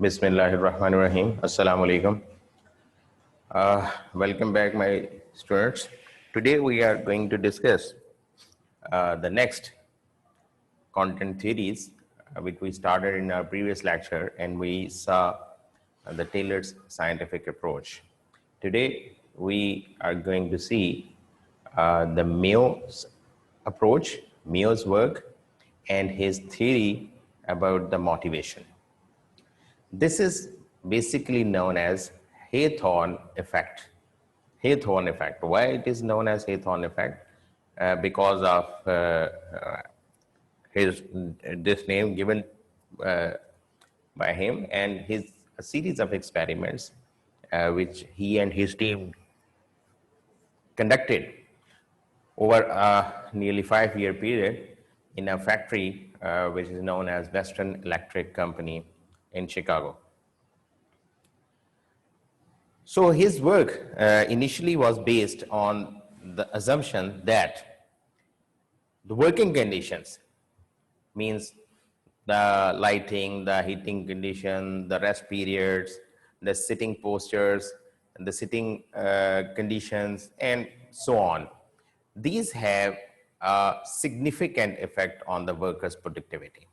Bismillahirrahmanirrahim. Assalamu alaikum. Welcome back, my students. Today we are going to discuss the next content theories, which we started in our previous lecture, and we saw the Taylor's scientific approach. Today we are going to see the Mayo's approach, Mayo's work, and his theory about the motivation. This is basically known as Haythorne effect. Haythorne effect. Why it is known as Haythorne effect? Because of his this name given by him and his a series of experiments which he and his team conducted over a nearly 5-year period in a factory which is known as Western Electric Company in Chicago. So his work initially was based on the assumption that the working conditions, means the lighting, the heating condition, the rest periods, the sitting postures, the sitting conditions, and so on. These have a significant effect on the worker's productivity.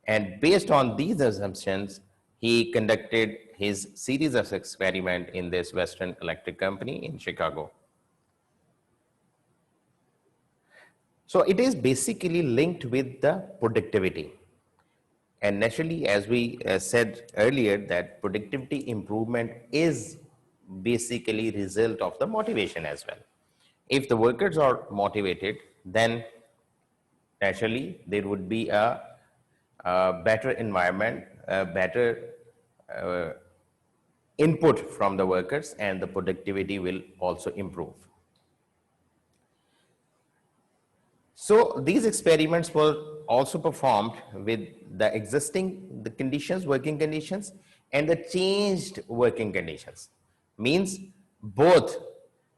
And based on these assumptions, he conducted his series of experiments in this Western Electric Company in Chicago. So it is basically linked with the productivity. And naturally, as we said earlier, that productivity improvement is basically result of the motivation as well. If the workers are motivated, then naturally there would be a better environment, a better input from the workers, and the productivity will also improve. So these experiments were also performed with the existing conditions, working conditions, and the changed working conditions. Means both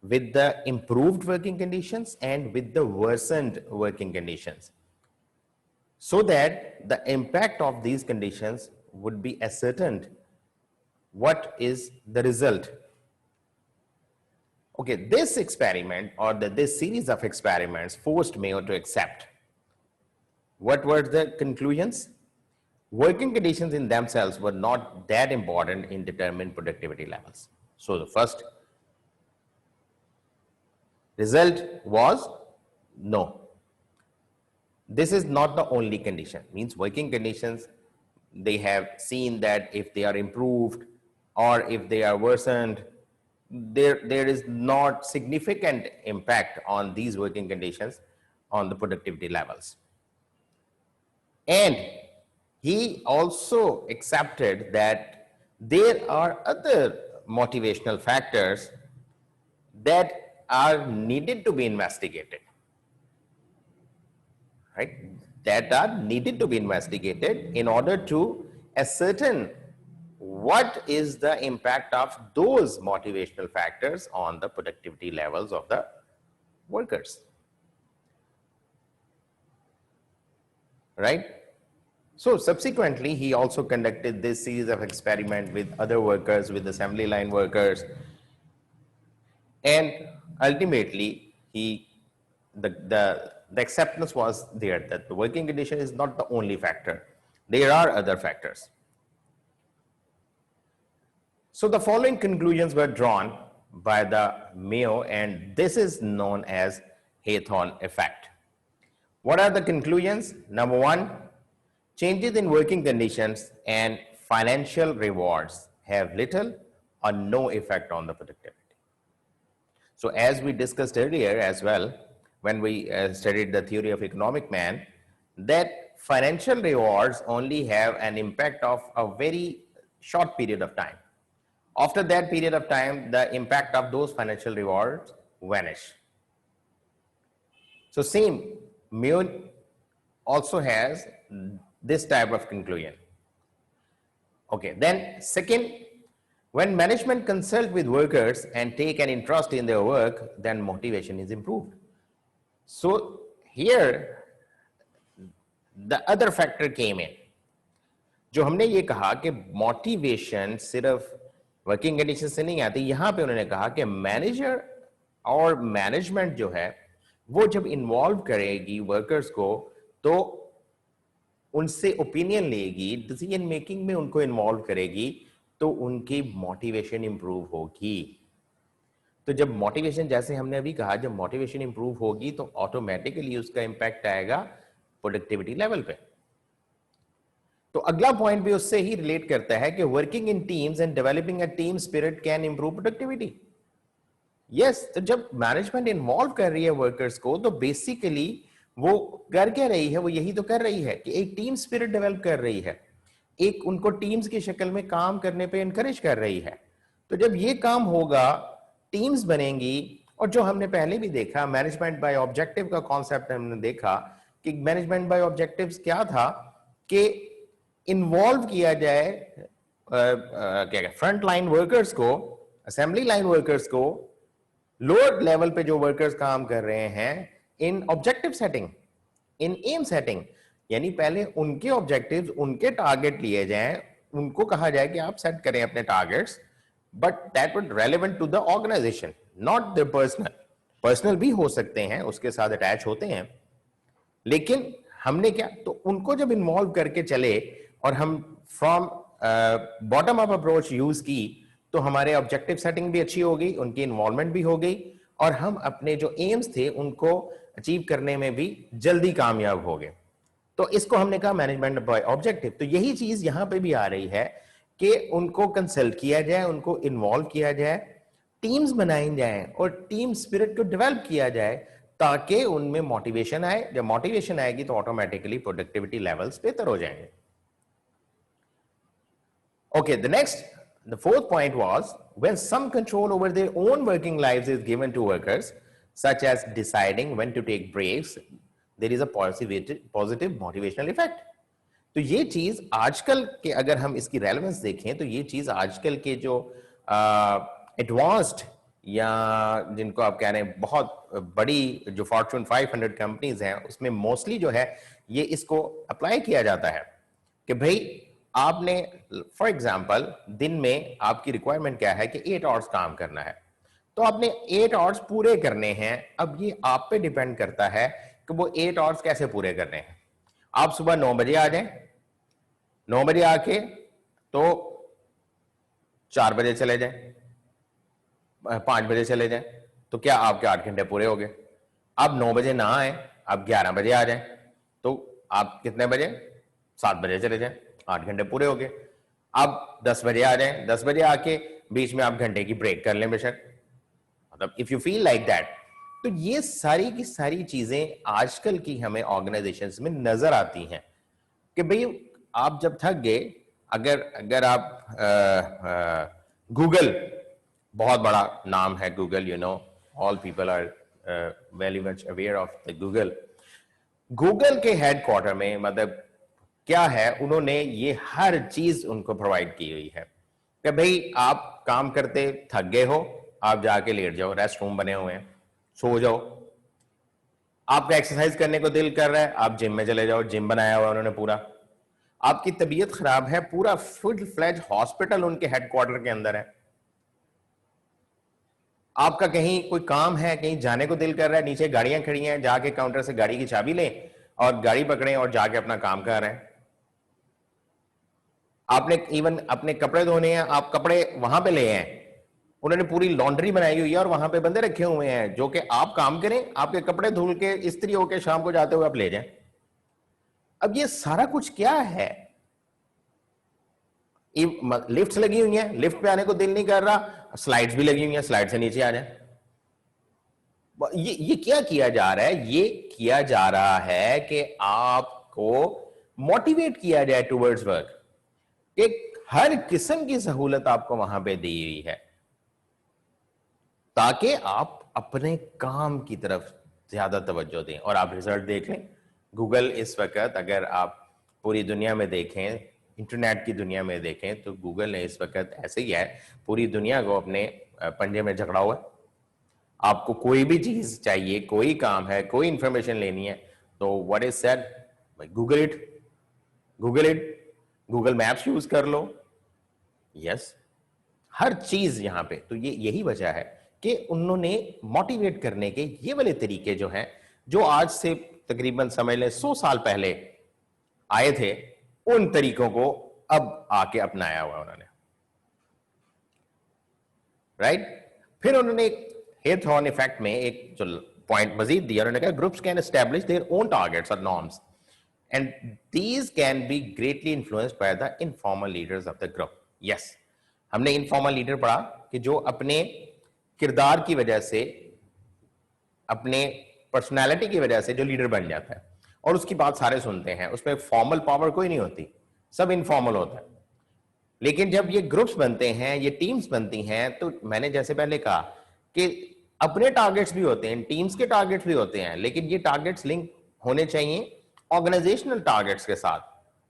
with the improved working conditions and with the worsened working conditions, so that the impact of these conditions would be ascertained. What is the result? Okay, this experiment or this series of experiments forced Mayo to accept. What were the conclusions? Working conditions in themselves were not that important in determining productivity levels. So the first result was no. This is not the only condition. Means working conditions, they have seen that if they are improved or if they are worsened, there is not significant impact on these working conditions on the productivity levels. And he also accepted that there are other motivational factors that are needed to be investigated, right? That are needed to be investigated in order to ascertain what is the impact of those motivational factors on the productivity levels of the workers, right? So subsequently, he also conducted this series of experiments with other workers, with assembly line workers, and ultimately the acceptance was there that the working condition is not the only factor. There are other factors. So the following conclusions were drawn by the Mayo, and this is known as Haythorne effect. What are the conclusions? Number one, changes in working conditions and financial rewards have little or no effect on the productivity. So as we discussed earlier as well, when we studied the theory of economic man, that financial rewards only have an impact of a very short period of time. After that period of time, the impact of those financial rewards vanish. So same, Mayo also has this type of conclusion. Okay, then second, when management consult with workers and take an interest in their work, then motivation is improved. So here, the other factor came in. जो हमने ये कहा कि motivation सिर्फ working condition से नहीं आती, यहां पे उन्होंने कहा कि मैनेजर और मैनेजमेंट जो है वो जब इन्वॉल्व करेगी वर्कर्स को, तो उनसे ओपिनियन लेगी, डिसीजन मेकिंग में उनको इन्वॉल्व करेगी, तो उनकी मोटिवेशन इंप्रूव होगी। तो जब मोटिवेशन, जैसे हमने अभी कहा, जब मोटिवेशन इंप्रूव होगी तो ऑटोमेटिकली उसका इंपैक्ट आएगा प्रोडक्टिविटी लेवल पे। तो अगला पॉइंट भी उससे ही रिलेट करता है कि working in teams and developing a team spirit can improve productivity. Yes, तो जब मैनेजमेंट इन्वॉल्व कर रही है वर्कर्स को, तो बेसिकली वो कर क्या रही है, वो यही तो कर रही है कि एक टीम स्पिरिट डेवलप कर रही है, एक उनको टीम्स की शक्ल में काम करने पे एनकरेज कर रही है। तो जब ये काम होगा, टीम्स बनेंगी। और जो हमने पहले भी देखा, मैनेजमेंट बाय ऑब्जेक्टिव का कॉन्सेप्ट हमने देखा कि मैनेजमेंट बाय ऑब्जेक्टिव्स क्या था, कि इन्वॉल्व किया जाए क्या फ्रंट लाइन वर्कर्स को, असेंबली लाइन वर्कर्स को, लोअर लेवल पे जो वर्कर्स काम कर रहे हैं, in objective setting, in aim setting. यानी पहले उनके ऑब्जेक्टिव्स, उनके टारगेट लिए जाएं, उनको कहा जाए कि आप सेट करें अपने targets, but that would relevant to the organisation, not the personal. Personal भी हो सकते हैं, उसके साथ अटैच होते हैं, लेकिन हमने क्या, तो उनको जब इन्वॉल्व करके चले और हम from bottom up approach use की, तो हमारे ऑब्जेक्टिव सेटिंग भी अच्छी हो गई, उनकी इन्वॉल्वमेंट भी हो गई, और हम अपने जो एम्स थे उनको अचीव करने में भी जल्दी कामयाब हो गए। तो इसको हमने कहा मैनेजमेंट बाय ऑब्जेक्टिव। तो यही चीज यहां पे भी आ रही है कि उनको कंसल्ट किया जाए, उनको इन्वॉल्व किया जाए, टीम्स बनाई जाए और टीम स्पिरिट को डेवलप किया जाए, ताकि उनमें मोटिवेशन आए। जब मोटिवेशन आएगी तो ऑटोमेटिकली प्रोडक्टिविटी लेवल्स बेहतर हो जाएंगे। Okay, the fourth point was when some control over their own working lives is given to workers, such as deciding when to take breaks, there is a positive motivational effect. तो ये चीज आजकल के, अगर हम इसकी रेलेवेंस देखें, तो ये चीज आजकल के जो एडवांस्ड या जिनको आप कह रहे हैं बहुत बड़ी जो फॉर्च्यून 500 कंपनीज हैं, उसमें मोस्टली जो है ये इसको अप्लाई किया जाता है कि भाई आपने, फॉर एग्जाम्पल, दिन में आपकी रिक्वायरमेंट क्या है कि 8 आवर्स काम करना है, तो आपने 8 आवर्स पूरे करने हैं। अब ये आप पे डिपेंड करता है कि वो 8 आवर्स कैसे पूरे करने हैं। आप सुबह 9 बजे आ जाएं, 9 बजे आके तो 4 बजे चले जाएं, 5 बजे चले जाएं, तो क्या आपके 8 घंटे पूरे हो गए। आप 9 बजे ना आए, आप 11 बजे आ जाएं, तो आप कितने बजे, 7 बजे चले जाएं, 8 घंटे पूरे हो गए। आप 10 बजे आ जाएं, 10 बजे आके बीच में आप घंटे की ब्रेक कर लें बेशक, मतलब if you feel like that. तो ये सारी की सारी चीजें आजकल की हमें ऑर्गेनाइजेशंस में नजर आती हैं कि भाई आप जब थक गए, अगर आप गूगल, बहुत बड़ा नाम है Google, you know, all people are very much aware of the Google. Google के हेडक्वार्टर में मतलब क्या है, उन्होंने ये हर चीज उनको प्रोवाइड की हुई है कि भाई आप काम करते थक गए हो, आप जाके लेट जाओ, रेस्ट रूम बने हुए हैं, सो जाओ। आपका एक्सरसाइज करने को दिल कर रहा है, आप जिम में चले जाओ, जिम बनाया हुआ उन्होंने पूरा। आपकी तबीयत खराब है, पूरा फुल फ्लेज हॉस्पिटल उनके हेडक्वार्टर के अंदर है। आपका कहीं कोई काम है, कहीं जाने को दिल कर रहा है, नीचे गाड़ियां खड़ी हैं, जाके काउंटर से गाड़ी की चाबी लें और गाड़ी पकड़ें और जाके अपना काम कर रहे हैं। आपने इवन अपने कपड़े धोने हैं, आप कपड़े वहां पे ले हैं, उन्होंने पूरी लॉन्ड्री बनाई हुई है और वहां पे बंदे रखे हुए हैं जो कि आप काम करें, आपके कपड़े धुल के इस्त्री होके शाम को जाते हुए आप ले जाएं। अब ये सारा कुछ क्या है, लिफ्ट्स लगी हुई हैं, लिफ्ट पे आने को दिल नहीं कर रहा, स्लाइड्स भी लगी हुई हैं, स्लाइड से नीचे आ जाए। ये क्या किया जा रहा है, ये किया जा रहा है कि आपको मोटिवेट किया जाए टुवर्ड्स वर्क, कि हर किस्म की सहूलत आपको वहां पे दी हुई है ताकि आप अपने काम की तरफ ज्यादा तवज्जो दें और आप रिजल्ट देख लें। गूगल इस वक्त, अगर आप पूरी दुनिया में देखें, इंटरनेट की दुनिया में देखें, तो गूगल ने इस वक्त ऐसे ही है, पूरी दुनिया को अपने पंजे में जकड़ा हुआ है। आपको कोई भी चीज चाहिए, कोई काम है, कोई इंफॉर्मेशन लेनी है, तो what is said, Google it, Google it. Google maps use कर लो, यस, हर चीज यहां पे। तो ये यही वजह है कि उन्होंने मोटिवेट करने के ये वाले तरीके जो हैं, जो आज से तकरीबन समझ लें 100 साल पहले आए थे, उन तरीकों को अब आके अपनाया हुआ उन्होंने, राइट। फिर उन्होंने हेथॉर्न इफेक्ट में एक जो पॉइंट मजीद दिया, उन्होंने कहा groups can establish their own targets और norms and these can be greatly influenced by the informal leaders of the group. Yes, हमने इनफॉर्मल लीडर पढ़ा कि जो अपने किरदार की वजह से, अपने पर्सनैलिटी की वजह से जो लीडर बन जाता है और उसकी बात सारे सुनते हैं, उसमें फॉर्मल पावर कोई नहीं होती, सब इनफॉर्मल होता है। लेकिन जब ये ग्रुप्स बनते हैं, ये टीम्स बनती हैं, तो मैंने जैसे पहले कहा कि अपने टारगेट्स भी होते हैं, टीम्स के टारगेट्स भी होते हैं, लेकिन ये टारगेट्स लिंक होने चाहिए ऑर्गेनाइजेशनल टारगेट्स के साथ,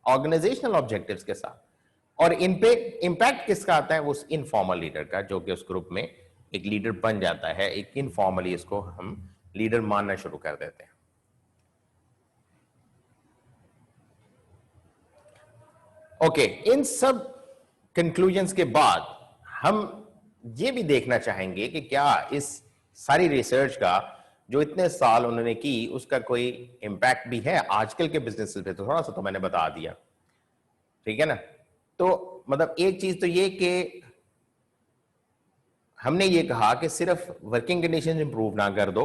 ऑर्गेनाइजेशनल ऑब्जेक्टिव्स के साथ। और इन पे इंपैक्ट किसका आता है? उस इनफॉर्मल लीडर का, जो कि उस ग्रुप में एक लीडर बन जाता है। एक इनफॉर्मली इसको हम लीडर मानना शुरू कर देते हैं। ओके, इन सब कंक्लूजन्स के बाद हम ये भी देखना चाहेंगे कि क्या इस सारी रिसर्च का जो इतने साल उन्होंने की, उसका कोई इंपैक्ट भी है आजकल के बिजनेसेस पे। तो थोड़ा सा तो मैंने बता दिया, ठीक है ना। तो मतलब एक चीज तो ये कि हमने ये कहा कि सिर्फ वर्किंग कंडीशन इंप्रूव ना कर दो,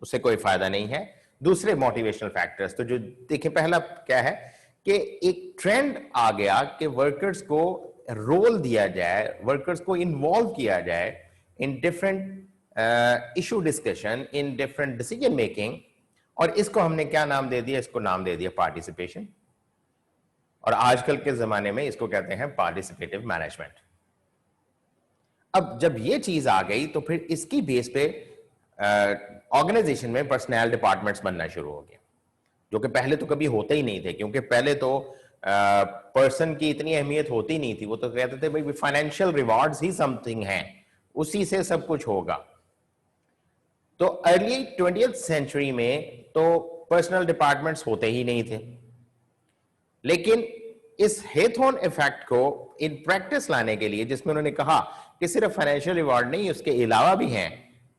उससे कोई फायदा नहीं है। दूसरे मोटिवेशनल फैक्टर्स, तो जो देखिए, पहला क्या है कि एक ट्रेंड आ गया कि वर्कर्स को रोल दिया जाए, वर्कर्स को इन्वॉल्व किया जाए in different issue discussion, in different decision making. और इसको हमने क्या नाम दे दिया? इसको नाम दे दिया पार्टिसिपेशन। और आजकल के जमाने में इसको कहते हैं पार्टिसिपेटिव मैनेजमेंट। अब जब ये चीज आ गई तो फिर इसकी बेस पे ऑर्गेनाइजेशन में पर्सनल डिपार्टमेंट्स बनना शुरू हो गए, जो कि पहले तो कभी होते ही नहीं थे, क्योंकि पहले तो पर्सन की इतनी अहमियत होती नहीं थी। वो तो कहते थे भाई फाइनेंशियल रिवॉर्ड्स ही समथिंग है, उसी से सब कुछ होगा। तो अर्ली 20th सेंचुरी में तो पर्सनल डिपार्टमेंट्स होते ही नहीं थे। लेकिन इस हेथॉर्न इफेक्ट को इन प्रैक्टिस लाने के लिए, जिसमें उन्होंने कहा कि सिर्फ फाइनेंशियल रिवॉर्ड नहीं, उसके अलावा भी हैं,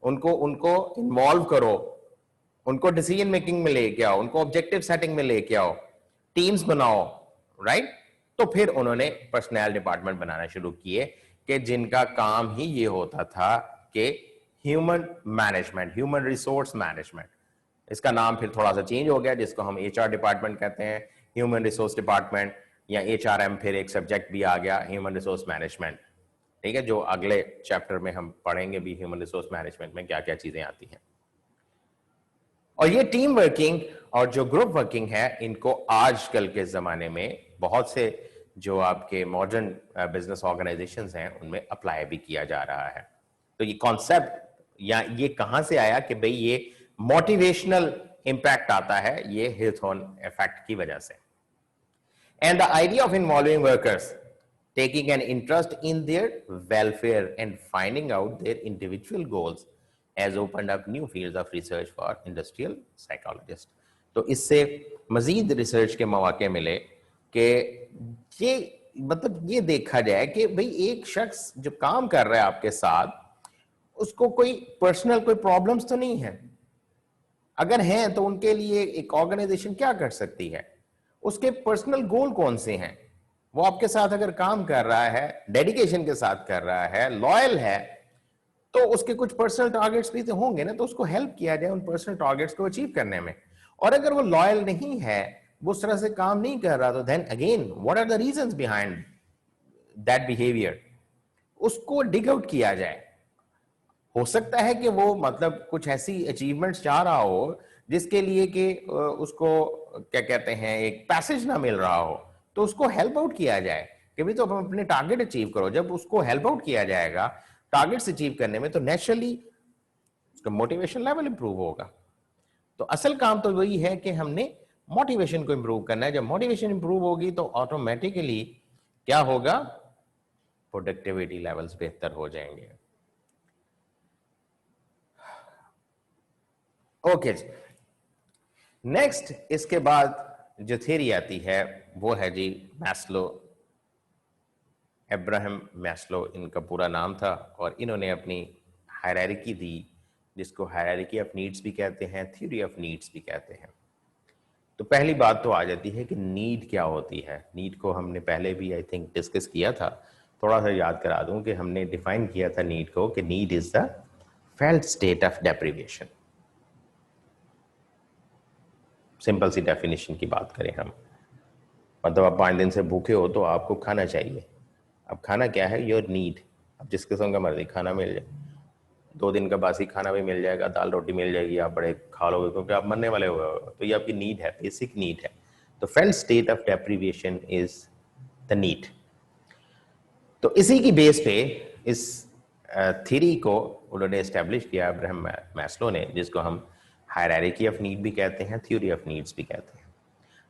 उनको उनको इन्वॉल्व करो, उनको डिसीजन मेकिंग में लेके आओ, उनको ऑब्जेक्टिव सेटिंग में लेके आओ, टीम्स बनाओ, राइट। तो फिर उन्होंने पर्सनल डिपार्टमेंट बनाना शुरू किए कि जिनका काम ही ये होता था कि human management, human resource management. इसका नाम फिर थोड़ा सा चेंज हो गया, जिसको हम एचआर डिपार्टमेंट कहते हैं, ह्यूमन रिसोर्स डिपार्टमेंट, या एचआरएम फिर एक सब्जेक्ट भी आ गया, ह्यूमन रिसोर्स मैनेजमेंट, ठीक है, जो अगले चैप्टर में हम पढ़ेंगे भी, ह्यूमन रिसोर्स मैनेजमेंट में क्या क्या चीजें आती हैं। और ये टीम वर्किंग और जो ग्रुप वर्किंग है, इनको आजकल के जमाने में बहुत से जो आपके मॉडर्न बिजनेस ऑर्गेनाइजेशंस हैं, उनमें अप्लाई भी किया जा रहा है। तो ये कॉन्सेप्ट या ये कहां से आया कि भाई ये मोटिवेशनल इंपैक्ट आता है, ये हेथॉर्न इफेक्ट की वजह से। And the idea of involving workers, taking an interest in their welfare and finding out their individual goals, has opened up new fields of research for industrial psychologists. तो इससे मजीद research के मौके मिले कि ये मतलब ये देखा जाए कि भाई एक शख्स जो काम कर रहा है आपके साथ, उसको कोई पर्सनल कोई प्रॉब्लम्स तो नहीं है। अगर हैं तो उनके लिए एक ऑर्गेनाइजेशन क्या कर सकती है, उसके पर्सनल गोल कौन से हैं। वो आपके साथ अगर काम कर रहा है, डेडिकेशन के साथ कर रहा है, लॉयल है, तो उसके कुछ पर्सनल टारगेट्स भी तो होंगे ना, तो उसको हेल्प किया जाए उन पर्सनल टारगेट्स को अचीव करने में। और अगर वो लॉयल नहीं है, वो उस तरह से काम नहीं कर रहा, तो then again what are the reasons behind that behaviour, उसको डिग आउट किया जाए। हो सकता है कि वो मतलब कुछ ऐसी अचीवमेंट्स चाह रहा हो जिसके लिए कि उसको क्या कहते हैं, एक पैसेज ना मिल रहा हो, तो उसको हेल्प आउट किया जाए कि भाई तो आप अपने टारगेट अचीव करो। जब उसको हेल्प आउट किया जाएगा टारगेट्स अचीव करने में, तो नेचुरली उसका मोटिवेशन लेवल इंप्रूव होगा। तो असल काम तो वही है कि हमने मोटिवेशन को इंप्रूव करना है। जब मोटिवेशन इंप्रूव होगी तो ऑटोमेटिकली क्या होगा, प्रोडक्टिविटी लेवल्स बेहतर हो जाएंगे। ओके जी, नेक्स्ट इसके बाद जो थ्योरी आती है वो है जी मैस्लो, अब्राहम मैस्लो इनका पूरा नाम था, और इन्होंने अपनी हायरार्की दी, जिसको हायरार्की ऑफ नीड्स भी कहते हैं, थ्योरी ऑफ नीड्स भी कहते हैं। तो पहली बात तो आ जाती है कि नीड क्या होती है। नीड को हमने पहले भी आई थिंक डिस्कस किया था, थोड़ा सा याद करा दूं कि हमने डिफाइन किया था नीड को कि need is the felt state of deprivation. Simple सी डेफिनेशन की बात करें हम, मतलब आप 5 दिन से भूखे हो तो आपको खाना चाहिए। अब खाना क्या है? Your need. अब जिस किस्म का मर्जी खाना मिल जाए, 2 दिन का बासी खाना भी मिल जाएगा, दाल रोटी मिल जाएगी, आप बड़े खा लोगे क्योंकि आप मरने वाले हो, तो ये आपकी नीड है, बेसिक नीड है। तो felt state of deprivation is the need. तो इसी की बेस पे इस थ्योरी को उन्होंने एस्टेब्लिश किया अब्राहम मैस्लो ने, जिसको हम हायरार्की ऑफ नीड भी कहते हैं, थ्योरी ऑफ नीड्स भी कहते हैं।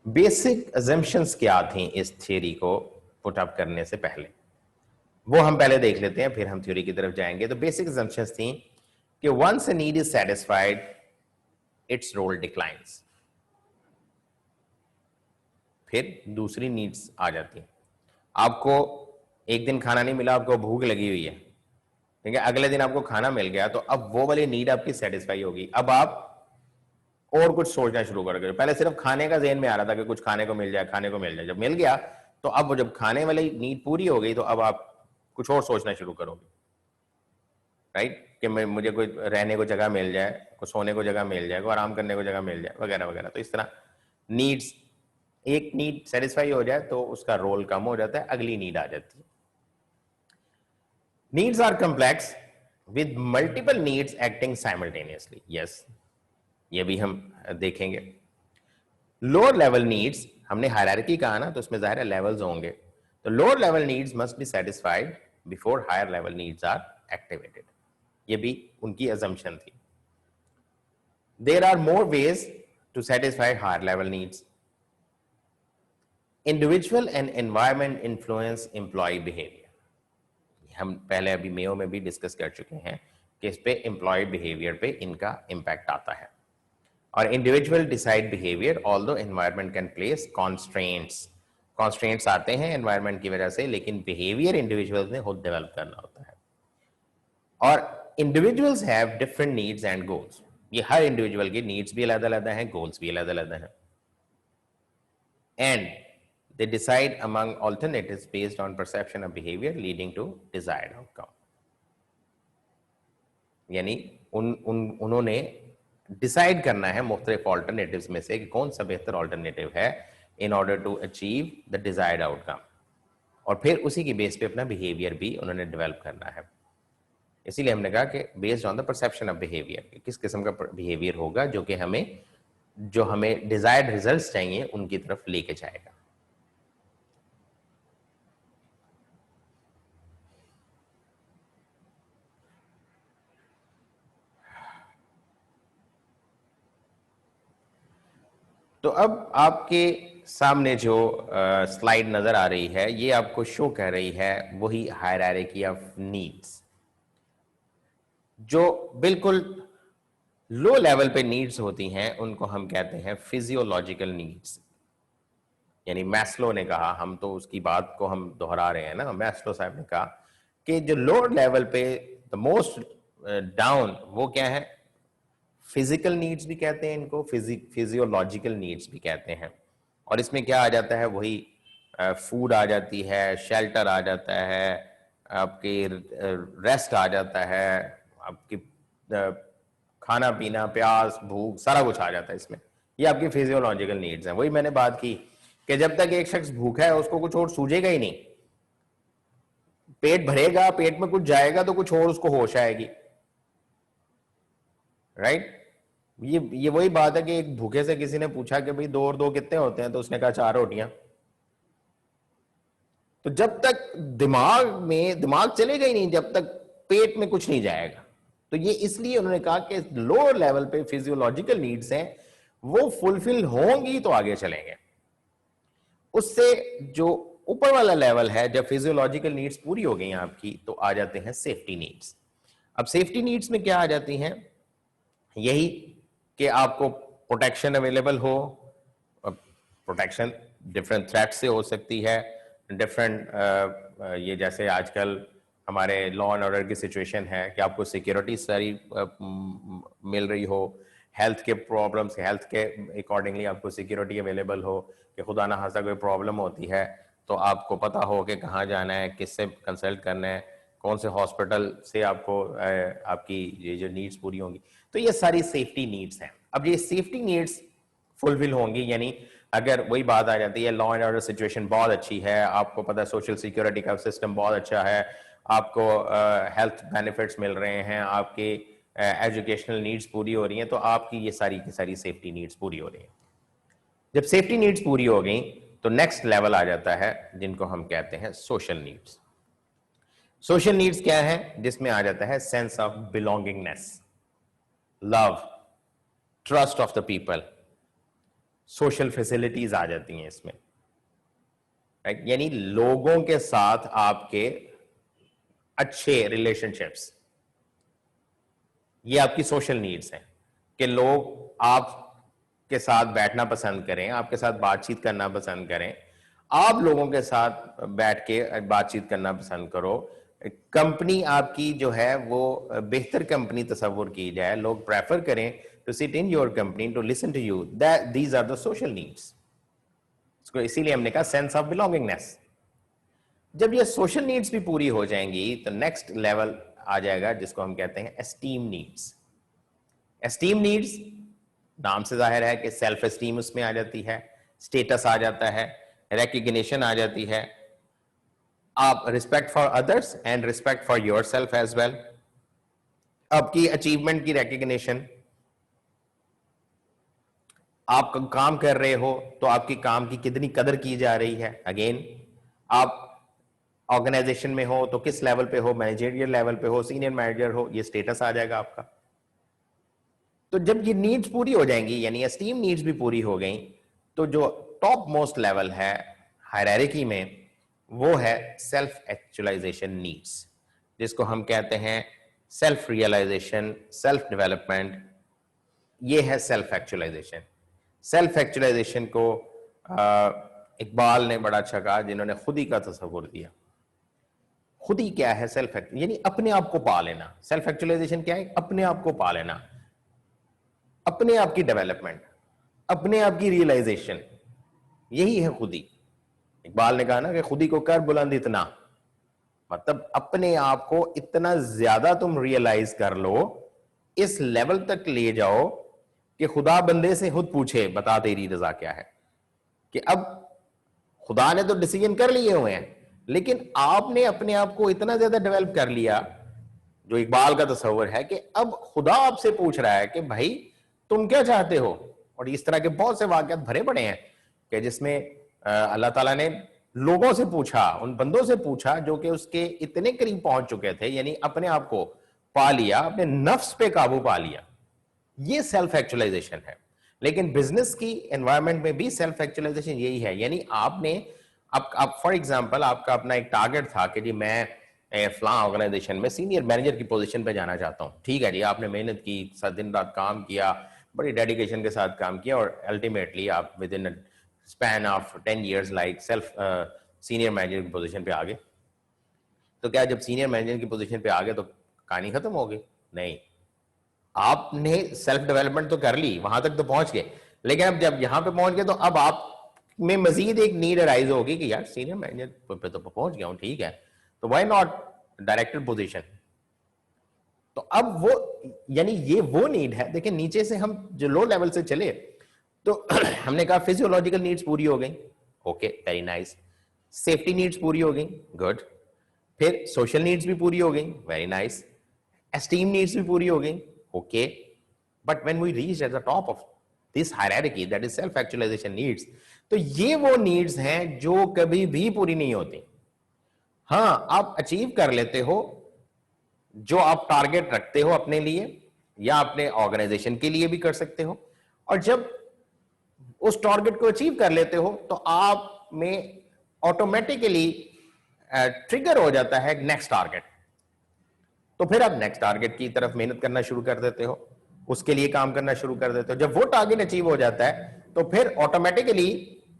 बेसिक अजम्पशंस क्या थी इस थ्योरी को पुट अप करने से पहले, वो हम पहले देख लेते हैं, फिर हम थ्योरी की तरफ जाएंगे। तो बेसिक अजम्पशंस थी कि once a need is satisfied its role declines, फिर दूसरी नीड्स आ जाती हैं। आपको एक दिन खाना नहीं मिला, आपको भूख लगी हुई है, ठीक है, अगले दिन आपको खाना मिल गया, तो अब वो वाली नीड आपकी सेटिस्फाई होगी। अब आप और कुछ सोचना शुरू कर गए। पहले सिर्फ खाने का ज़हन में आ रहा था कि कुछ खाने को मिल जाए, खाने को मिल जाए। जब मिल गया तो अब वो जब खाने वाली नीड पूरी हो गई तो अब आप कुछ और सोचना शुरू करोगे, राइट, कि मुझे कोई रहने को जगह मिल जाए, कुछ सोने को जगह मिल जाए, को आराम करने को जगह मिल जाए, वगैरह वगैरह। तो इस तरह नीड्स, एक नीड सेटिस्फाई हो जाए तो उसका रोल कम हो जाता है, अगली नीड आ जाती है। Needs are complex with multiple needs acting simultaneously. Yes, ये भी हम देखेंगे। लोअर लेवल नीड्स, हमने हायरार्की कहा ना, तो उसमें जाहिर है लेवल्स होंगे। तो lower level needs must be satisfied before higher level needs are activated. ये भी उनकी अजम्पशन थी। There are more ways to satisfy higher level needs. Individual and environment influence employ behaviour. हम पहले अभी मेयो में भी डिस्कस कर चुके हैं कि इस पे एम्प्लॉय बिहेवियर पे इनका इंपैक्ट आता है। और individual decide behaviour although environment can place constraints. Constraints आते हैं एनवायरनमेंट की वजह से, लेकिन बिहेवियर इंडिविजुअल्स ने खुद डेवलप करना होता है। और individuals have different needs and goals. ये हर इंडिविजुअल की नीड्स भी अलग अलग हैं, गोल्स भी अलग अलग हैं। And they decide among alternatives based on perception of behaviour leading to desired outcome. यानी उन्होंने डिसाइड करना है मुख्तलिफ ऑल्टरनेटिव्स में से कि कौन सा बेहतर ऑल्टरनेटिव है in order to achieve the desired outcome, और फिर उसी की बेस पे अपना बिहेवियर भी उन्होंने डेवलप करना है। इसीलिए हमने कहा कि based on the perception of behaviour, किस किस्म का बिहेवियर होगा जो हमें डिजायर्ड रिजल्ट्स चाहिए उनकी तरफ लेके जाएगा। तो अब आपके सामने जो स्लाइड नजर आ रही है, ये आपको शो कर रही है वही हायरार्की ऑफ नीड्स। जो बिल्कुल लो लेवल पे नीड्स होती हैं उनको हम कहते हैं फिजियोलॉजिकल नीड्स। यानी मैस्लो ने कहा, हम तो उसकी बात को हम दोहरा रहे हैं ना, मैस्लो साहब ने कहा कि जो लोअर लेवल पे द मोस्ट डाउन, वो क्या है? फिजिकल नीड्स भी कहते हैं इनको, फिजियोलॉजिकल नीड्स भी कहते हैं। और इसमें क्या आ जाता है? वही फूड आ जाती है, शेल्टर आ जाता है, आपकी रेस्ट आ जाता है, आपकी खाना पीना, प्यास, भूख, सारा कुछ आ जाता है इसमें। ये आपकी फिजियोलॉजिकल नीड्स हैं। वही मैंने बात की कि जब तक एक शख्स भूखा है उसको कुछ और सूझेगा ही नहीं। पेट भरेगा, पेट में कुछ जाएगा तो कुछ और उसको होश आएगी, राइट? ये वही बात है कि एक भूखे से किसी ने पूछा कि भाई 2 और 2 कितने होते हैं, तो उसने कहा 4 रोटियां। तो जब तक दिमाग चलेगा ही नहीं, जब तक पेट में कुछ नहीं जाएगा। तो ये इसलिए उन्होंने कहा कि लोअर लेवल पे फिजियोलॉजिकल नीड्स हैं, वो फुलफिल होंगी तो आगे चलेंगे। उससे जो ऊपर वाला लेवल है, जब फिजियोलॉजिकल नीड्स पूरी हो गई आपकी, तो आ जाते हैं सेफ्टी नीड्स। अब सेफ्टी नीड्स में क्या आ जाती हैं? यही कि आपको प्रोटेक्शन अवेलेबल हो। प्रोटेक्शन डिफरेंट थ्रेट से हो सकती है, डिफरेंट ये जैसे आजकल हमारे लॉ एंड ऑर्डर की सिचुएशन है कि आपको सिक्योरिटी सारी मिल रही हो, हेल्थ के प्रॉब्लम्स, हेल्थ के अकॉर्डिंगली आपको सिक्योरिटी अवेलेबल हो कि खुदा ना खास्ता कोई प्रॉब्लम होती है तो आपको पता हो कि कहाँ जाना है, किससे कंसल्ट करना है, कौन से हॉस्पिटल से आपको आपकी ये जो नीड्स पूरी होंगी। तो ये सारी सेफ्टी नीड्स हैं। अब ये सेफ्टी नीड्स फुलफिल होंगी, यानी अगर वही बात आ जाती है लॉ एंड ऑर्डर सिचुएशन बहुत अच्छी है, आपको पता है सोशल सिक्योरिटी का सिस्टम बहुत अच्छा है, आपको हेल्थ बेनिफिट्स मिल रहे हैं, आपके एजुकेशनल नीड्स पूरी हो रही हैं, तो आपकी ये सारी की सारी सेफ्टी नीड्स पूरी हो रही हैं। जब सेफ्टी नीड्स पूरी हो गई तो नेक्स्ट लेवल आ जाता है जिनको हम कहते हैं सोशल नीड्स। सोशल नीड्स क्या है? जिसमें आ जाता है sense of belongingness, love, trust of the people, social facilities आ जाती हैं इसमें, यानी लोगों के साथ आपके अच्छे रिलेशनशिप्स, ये आपकी सोशल नीड्स हैं कि लोग आपके साथ बैठना पसंद करें, आपके साथ बातचीत करना पसंद करें, आप लोगों के साथ बैठ के बातचीत करना पसंद करो, कंपनी आपकी जो है वो बेहतर कंपनी तस्वुर की जाए, लोग प्रेफर करें to sit in your company, to listen to you, that these are the social needs. इसको इसीलिए हमने कहा सेंस ऑफ बिलोंगिंगनेस। जब ये सोशल नीड्स भी पूरी हो जाएंगी तो नेक्स्ट लेवल आ जाएगा जिसको हम कहते हैं एस्टीम नीड्स। एस्टीम नीड्स नाम से जाहिर है कि सेल्फ एस्टीम उसमें आ जाती है, स्टेटस आ जाता है, रिकग्निशन आ जाती है, आप respect for others and respect for yourself as well, आपकी अचीवमेंट की रिकग्निशन, आप काम कर रहे हो तो आपकी काम की कितनी कदर की जा रही है, अगेन आप ऑर्गेनाइजेशन में हो तो किस लेवल पे हो, मैनेजरियल लेवल पे हो, सीनियर मैनेजर हो, ये स्टेटस आ जाएगा आपका। तो जब ये नीड्स पूरी हो जाएंगी, यानी एस्टीम नीड्स भी पूरी हो गई, तो जो टॉप मोस्ट लेवल है हायरार्की में वो है सेल्फ एक्चुअलाइजेशन नीड्स, जिसको हम कहते हैं सेल्फ रियलाइजेशन, सेल्फ डेवलपमेंट। ये है सेल्फ एक्चुअलाइजेशन। सेल्फ एक्चुअलाइजेशन को इकबाल ने बड़ा अच्छा कहा, जिन्होंने खुदी का तस्वुर दिया। खुदी क्या है? सेल्फ यानी अपने आप को पा लेना। सेल्फ एक्चुअलाइजेशन क्या है? अपने आप को पा लेना, अपने आप की डेवलपमेंट, अपने आप की रियलाइजेशन, यही है खुदी। इकबाल ने कहा ना कि खुदी को कर बुलंद इतना, मतलब अपने आप को इतना ज्यादा तुम रियलाइज कर लो, इस लेवल तक ले जाओ कि खुदा बंदे से खुद पूछे बता तेरी रजा क्या है। कि अब खुदा ने तो डिसीजन कर लिए हुए हैं, लेकिन आपने अपने आप को इतना ज्यादा डेवलप कर लिया, जो इकबाल का तस्वर है कि अब खुदा आपसे पूछ रहा है कि भाई तुम क्या चाहते हो। और इस तरह के बहुत से वाकयात भरे पड़े हैं कि जिसमें अल्लाह ताला ने लोगों से पूछा, उन बंदों से पूछा जो कि उसके इतने करीब पहुंच चुके थे, यानी अपने आप को पा लिया, अपने नफ्स पे काबू पा लिया। ये सेल्फ एक्चुअलाइजेशन है। लेकिन बिजनेस की एनवायरनमेंट में भी सेल्फ एक्चुअलाइजेशन यही है, यानी आपने आप फॉर एग्जांपल आपका अपना एक टारगेट था कि जी मैं फलां ऑर्गेनाइजेशन में सीनियर मैनेजर की पोजीशन पे जाना चाहता हूं। ठीक है जी, आपने मेहनत की, दिन रात काम किया, बड़ी डेडिकेशन के साथ काम किया और अल्टीमेटली आप with in span of 10 years like self senior manager की पोजीशन पे आ गए। तो क्या जब सीनियर मैनेजर की पोजीशन पे आ गए तो कहानी खत्म हो गई? नहीं, आपने सेल्फ डेवलपमेंट तो कर ली, वहां तक तो पहुंच गए, लेकिन अब जब यहां पे पहुंच गए तो अब आप में मजीद एक नीड अराइज होगी कि यार सीनियर मैनेजर पे तो पहुंच गया हूं, ठीक है, तो व्हाई नॉट डायरेक्टर पोजीशन। तो अब वो यानी ये वो नीड है। देखिए नीचे से हम जो लो लेवल से चले तो हमने कहा फिजियोलॉजिकल नीड्स पूरी हो गई, okay very nice. Safety needs पूरी हो गई, गुड। फिर सोशल नीड्स भी पूरी हो गई, वेरी नाइस। एस्टीम नीड्स भी पूरी हो गई, okay. But when we reach at the top of this hierarchy, that is self actualisation needs, तो ये वो नीड्स हैं जो कभी भी पूरी नहीं होती। हां, आप अचीव कर लेते हो जो आप टारगेट रखते हो अपने लिए या अपने ऑर्गेनाइजेशन के लिए भी कर सकते हो, और जब उस टारगेट को अचीव कर लेते हो तो आप में ऑटोमेटिकली ट्रिगर हो जाता है नेक्स्ट टारगेट। तो फिर आप नेक्स्ट टारगेट की तरफ मेहनत करना शुरू कर देते हो, उसके लिए काम करना शुरू कर देते हो। जब वो टारगेट अचीव हो जाता है तो फिर ऑटोमेटिकली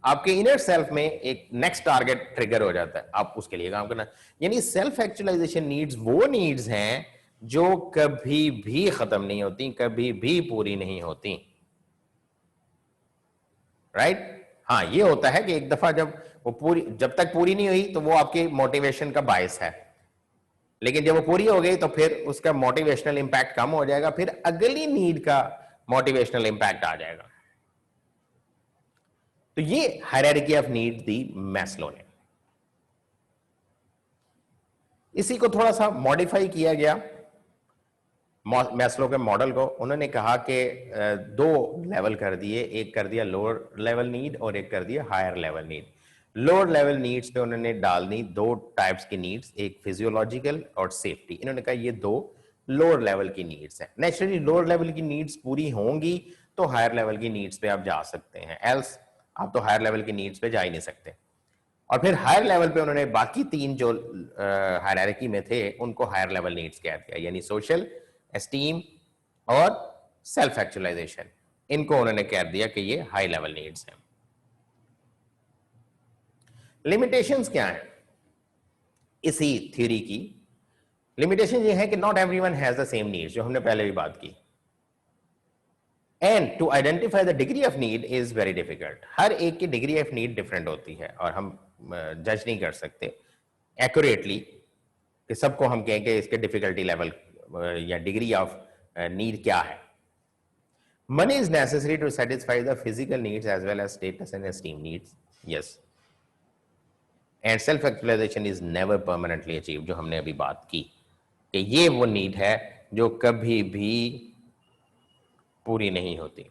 आपके इनर सेल्फ में एक नेक्स्ट टारगेट ट्रिगर हो जाता है, आप उसके लिए काम करना। यानी सेल्फ एक्चुअलाइजेशन नीड्स वो नीड्स हैं जो कभी भी खत्म नहीं होती, कभी भी पूरी नहीं होती, राइट? हाँ, ये होता है कि एक दफा जब तक पूरी नहीं हुई तो वो आपके मोटिवेशन का बायस है, लेकिन जब वो पूरी हो गई तो फिर उसका मोटिवेशनल इंपैक्ट कम हो जाएगा, फिर अगली नीड का मोटिवेशनल इंपैक्ट आ जाएगा। तो ये hierarchy of need the Maslow ने। इसी को थोड़ा सा मॉडिफाई किया गया मैस्लो के मॉडल को। उन्होंने कहा कि दो लेवल कर दिए, एक कर दिया लोअर लेवल नीड और एक कर दिया higher level need. Lower level needs पे उन्होंने डाल दी दो टाइप्स की नीड्स, एक फिजियोलॉजिकल और सेफ्टी। इन्होंने कहा ये दो लोअर लेवल की नीड्स हैं। नेचुरली लोअर लेवल की नीड्स पूरी होंगी तो हायर लेवल की नीड्स पे आप जा सकते हैं, एल्स आप तो हायर लेवल की नीड्स पे जा ही नहीं सकते। और फिर हायर लेवल पे उन्होंने बाकी तीन जो हायरार्की में थे उनको हायर लेवल नीड्स कह दिया, यानी सोशल, एस्टीम और सेल्फ एक्चुअलाइजेशन। इनको उन्होंने कह दिया कि ये हाई लेवल नीड्स हैं। लिमिटेशंस क्या है इसी थ्योरी की? लिमिटेशन ये है कि not everyone has the same needs, जो हमने पहले भी बात की। And to identify the degree of need is very difficult. हर एक की डिग्री ऑफ नीड डिफरेंट होती है और हम जज नहीं कर सकते एक्यूरेटली कि सबको हम कहें कि इसके डिफिकल्टी लेवल या डिग्री ऑफ नीड क्या है। Money is necessary to satisfy the physical needs as well as status and esteem needs, yes. And self actualisation is never permanently achieve, जो हमने अभी बात की कि ये वो नीड है जो कभी भी पूरी नहीं होती।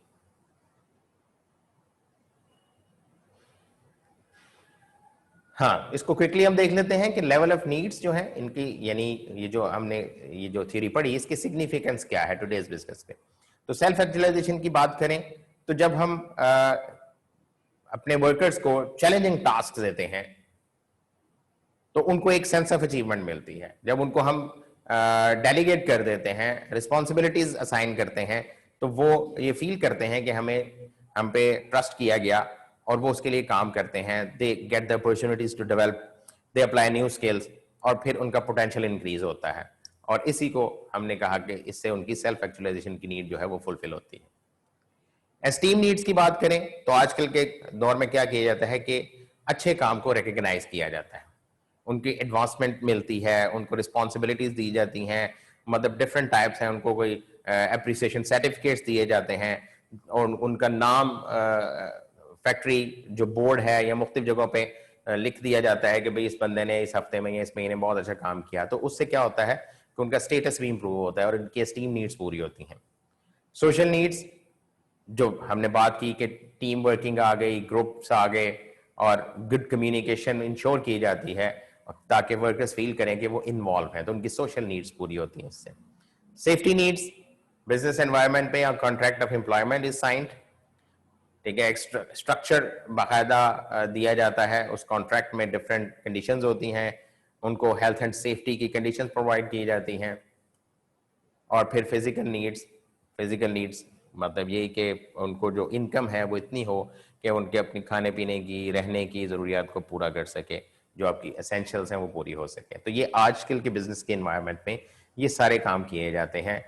हाँ, इसको क्विकली हम देख लेते हैं कि लेवल ऑफ नीड्स जो है इनकी, यानी ये जो थ्योरी पढ़ी इसकी सिग्निफिकेंस क्या है टुडेज बिजनेस पे। तो सेल्फ एक्चुअलाइजेशन की बात करें तो जब हम अपने वर्कर्स को चैलेंजिंग टास्क देते हैं तो उनको एक सेंस ऑफ अचीवमेंट मिलती है। जब उनको हम डेलीगेट कर देते हैं, रिस्पॉन्सिबिलिटीज असाइन करते हैं, तो वो ये फील करते हैं कि हम पे ट्रस्ट किया गया और वो उसके लिए काम करते हैं। They get the opportunities to develop, they apply new skills और फिर उनका पोटेंशियल इंक्रीज होता है। और इसी को हमने कहा कि इससे उनकी सेल्फ एक्चुअलाइजेशन की नीड जो है वो फुलफिल होती है। एस्टीम नीड्स की बात करें तो आजकल के दौर में क्या किया जाता है कि अच्छे काम को रिकग्नाइज किया जाता है, उनकी एडवांसमेंट मिलती है, उनको रिस्पॉन्सिबिलिटीज दी जाती हैं, मतलब डिफरेंट टाइप्स हैं, उनको कोई अप्रिसिएशन सर्टिफिकेट्स दिए जाते हैं और उनका नाम फैक्ट्री जो बोर्ड है या मुख्तलिफ जगहों पे लिख दिया जाता है कि भाई इस बंदे ने इस हफ्ते में या इस महीने बहुत अच्छा काम किया। तो उससे क्या होता है कि उनका स्टेटस भी इंप्रूव होता है और उनकी एस्टीम नीड्स पूरी होती हैं। सोशल नीड्स जो हमने बात की कि टीम वर्किंग आ गई, ग्रुप्स आ गए और गुड कम्युनिकेशन इंश्योर की जाती है ताकि वर्कर्स फील करें कि वो इन्वॉल्व हैं, तो उनकी सोशल नीड्स पूरी होती हैं इससे। सेफ्टी नीड्स, बिजनेस एनवायरनमेंट पे या contract of employment is signed, ठीक है, स्ट्रक्चर बाकायदा दिया जाता है, उस कॉन्ट्रैक्ट में डिफरेंट कंडीशंस होती हैं, उनको हेल्थ एंड सेफ्टी की कंडीशंस प्रोवाइड की जाती हैं। और फिर फिजिकल नीड्स मतलब ये कि उनको जो इनकम है वो इतनी हो कि उनके अपनी खाने पीने की, रहने की ज़रूरियात को पूरा कर सके, जो आपकी एसेंशियल्स हैं वो पूरी हो सके। तो ये आजकल के बिजनेस के एनवायरनमेंट में ये सारे काम किए जाते हैं,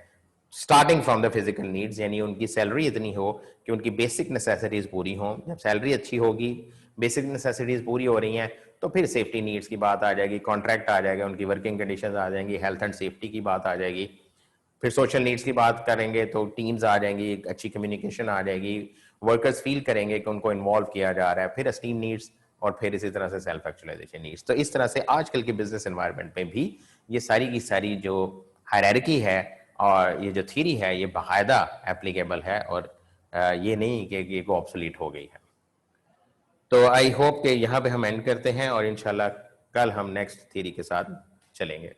starting from the physical needs, यानी उनकी सैलरी इतनी हो कि उनकी बेसिक नेसेसिटीज़ पूरी हों। जब सैलरी अच्छी होगी, बेसिक नेसेसिटीज़ पूरी हो रही हैं, तो फिर सेफ्टी नीड्स की बात आ जाएगी, कॉन्ट्रैक्ट आ जाएगा, उनकी वर्किंग कंडीशंस आ जाएंगी, हेल्थ एंड सेफ्टी की बात आ जाएगी। फिर सोशल नीड्स की बात करेंगे तो टीम्स आ जाएंगी, एक अच्छी कम्युनिकेशन आ जाएगी, वर्कर्स फील करेंगे कि उनको इन्वॉल्व किया जा रहा है। फिर एस्टीम नीड्स और फिर इसी तरह से सेल्फ एक्चुअलाइजेशन नीड्स। तो इस तरह से आजकल के बिजनेस एनवायरनमेंट में भी ये सारी की सारी जो हायरार्की है और ये जो थ्योरी है ये बाकायदा एप्लीकेबल है और ये नहीं कि ये ऑब्सोलीट हो गई है। तो आई होप कि यहाँ पे हम एंड करते हैं और इंशाल्लाह कल हम नेक्स्ट थ्योरी के साथ चलेंगे।